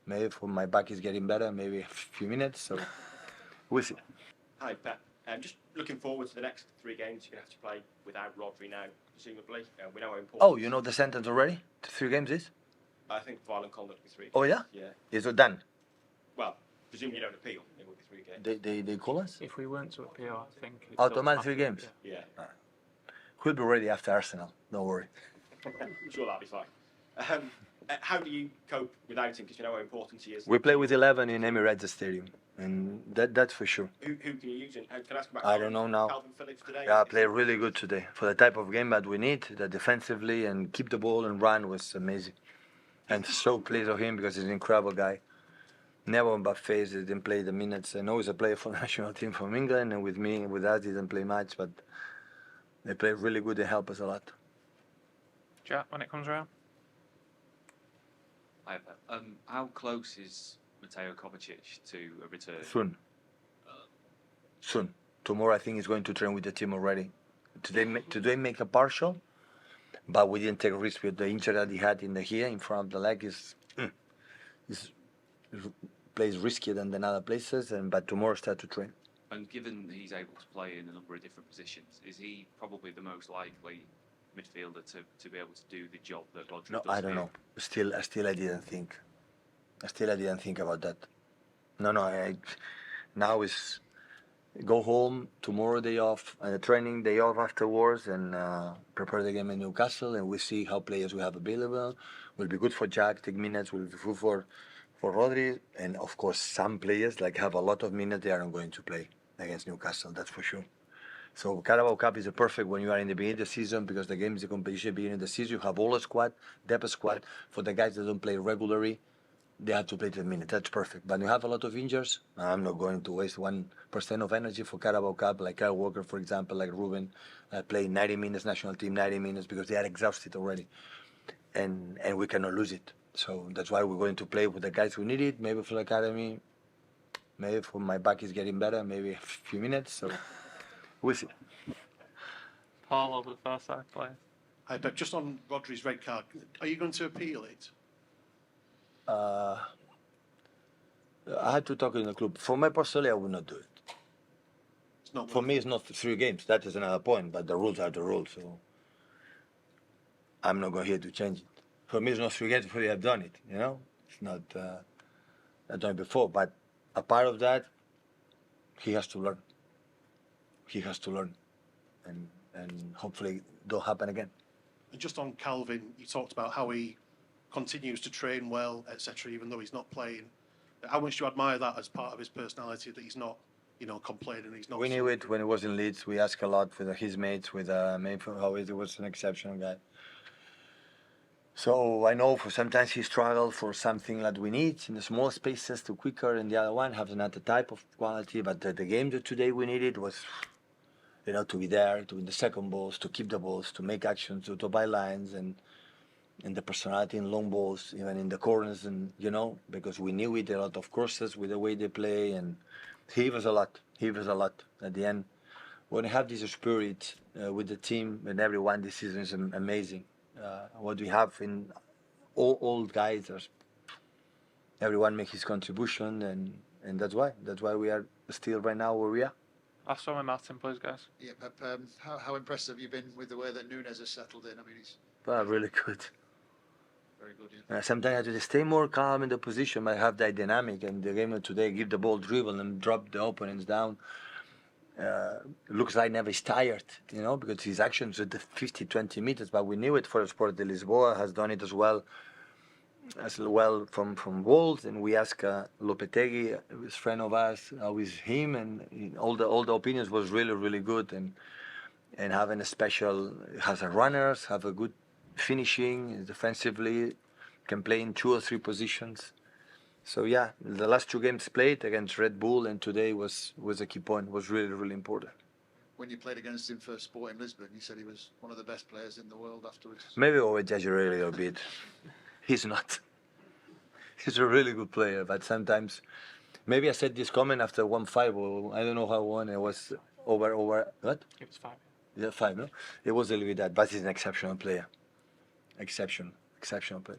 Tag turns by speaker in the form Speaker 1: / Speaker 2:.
Speaker 1: Maybe for my back is getting better, maybe a few minutes, so we'll see.
Speaker 2: Hi, Pep. Just looking forward to the next 3 games. You're going to have to play without Rodri now, presumably. We know how important...
Speaker 1: Oh, you know the sentence already? 3 games is?
Speaker 2: I think violent conduct will be 3 games.
Speaker 1: Oh, yeah?
Speaker 2: Yeah.
Speaker 1: Is it done?
Speaker 2: Well, presumably you don't appeal. It will be 3 games.
Speaker 1: They call us?
Speaker 3: If we weren't to appeal, I think...
Speaker 1: Automatic 3 games?
Speaker 2: Yeah.
Speaker 1: We'll be ready after Arsenal, don't worry.
Speaker 2: I'm sure that'll be fine. How do you cope without him? Because you know how important he is.
Speaker 1: We play with 11 in Emirates Stadium, and that's for sure.
Speaker 2: Who can you use? And can I ask about
Speaker 1: I don't know now.
Speaker 2: Kalvin Phillips today?
Speaker 1: Yeah, I played really good today. For the type of game that we need, that defensively and keep the ball and run was amazing. And so pleased of him because he's an incredible guy. Never on bad face, he didn't play the minutes. I know he's a player for the national team from England, and with me, with us, he didn't play much, but they played really good. They help us a lot.
Speaker 3: Jack, when it comes around?
Speaker 4: Hi, Pep. How close is Mateo Kovacic to a return?
Speaker 1: Soon. Tomorrow, I think he's going to train with the team already. Today make a partial, but we didn't take a risk with the injury that he had in the here in front of the leg. Is plays riskier than other places, but tomorrow start to train.
Speaker 4: And given he's able to play in a number of different positions, is he probably the most likely midfielder to be able to do the job that Rodri does?
Speaker 1: No, I don't know. Still, I didn't think. I didn't think about that. No. Now is go home tomorrow, day off, and a training day off afterwards, and prepare the game in Newcastle, and we see how players we have available. Will be good for Jack. Take minutes. Will be good for Rodri, and of course some players like have a lot of minutes. They aren't going to play against Newcastle. That's for sure. So Carabao Cup is perfect when you are in the beginning of the season because the game is a competition beginning of the season. You have all a squad, depth squad. For the guys that don't play regularly, they have to play 10 minutes. That's perfect. But you have a lot of injuries. I'm not going to waste 1% of energy for Carabao Cup, like Kyle Walker, for example, like Ruben, play 90 minutes, national team 90 minutes because they are exhausted already. And we cannot lose it. So that's why we're going to play with the guys we need it. Maybe for the academy, maybe for my back is getting better, maybe a few minutes. So we'll see.
Speaker 3: Paul over the first side player.
Speaker 5: Hi, Pep. Just on Rodri's red card, are you going to appeal it?
Speaker 1: I had to talk in the club. For me personally, I would not do it.
Speaker 5: It's not
Speaker 1: For me, it's not 3 games. That is another point. But the rules are the rules. So I'm not going here to change it. For me, it's not 3 games before you have done it. You know, it's not. I've done it before. But a part of that, he has to learn. He has to learn, and hopefully, don't happen again.
Speaker 5: And just on Kalvin, you talked about how he continues to train well, etc., even though he's not playing. How much do you admire that as part of his personality, that he's not, complaining, he's not...
Speaker 1: We knew it when he was in Leeds. We asked a lot with his mates, with Mayfield, how he was an exceptional guy. So I know for sometimes he struggled for something that we need in the small spaces to quicker, and the other one has another type of quality. But the game that today we needed was, to be there, to win the second balls, to keep the balls, to make actions, to buy lines, and the personality in long balls, even in the corners, and because we knew it, a lot of crosses with the way they play, and he gave us a lot. He gave us a lot at the end. When you have this spirit with the team and everyone, this season is amazing. What we have in all guys, everyone make his contribution, and that's why we are still right now where we are.
Speaker 3: Last one with Martin, please, guys.
Speaker 6: Yeah, Pep, how impressed have you been with the way that Nunes has settled in? I mean, he's
Speaker 1: Really good.
Speaker 6: very good, yeah.
Speaker 1: Sometimes I have to stay more calm in the position, but have that dynamic. And the game of today, give the ball, dribble, and drop the opponents down. Looks like never is tired, because his actions at the 50, 20 meters. But we knew it for Sport de Lisboa, has done it as well from Wolves. And we asked Lopetegui, his friend of us, how is him, and all the opinions was really, really good. And having a special, has a runners, have a good finishing defensively, can play in 2 or 3 positions. So yeah, the last 2 games played against Red Bull, and today was a key point. Was really, really important.
Speaker 6: When you played against him for Sporting Lisbon, you said he was one of the best players in the world afterwards.
Speaker 1: Maybe I exaggerate a little bit. He's not. He's a really good player, but sometimes, maybe I said this comment after 1-5, or I don't know how one. It was over what?
Speaker 3: It was 5.
Speaker 1: Yeah, 5, no? It was a little bit that, but he's an exceptional player. Exceptional player.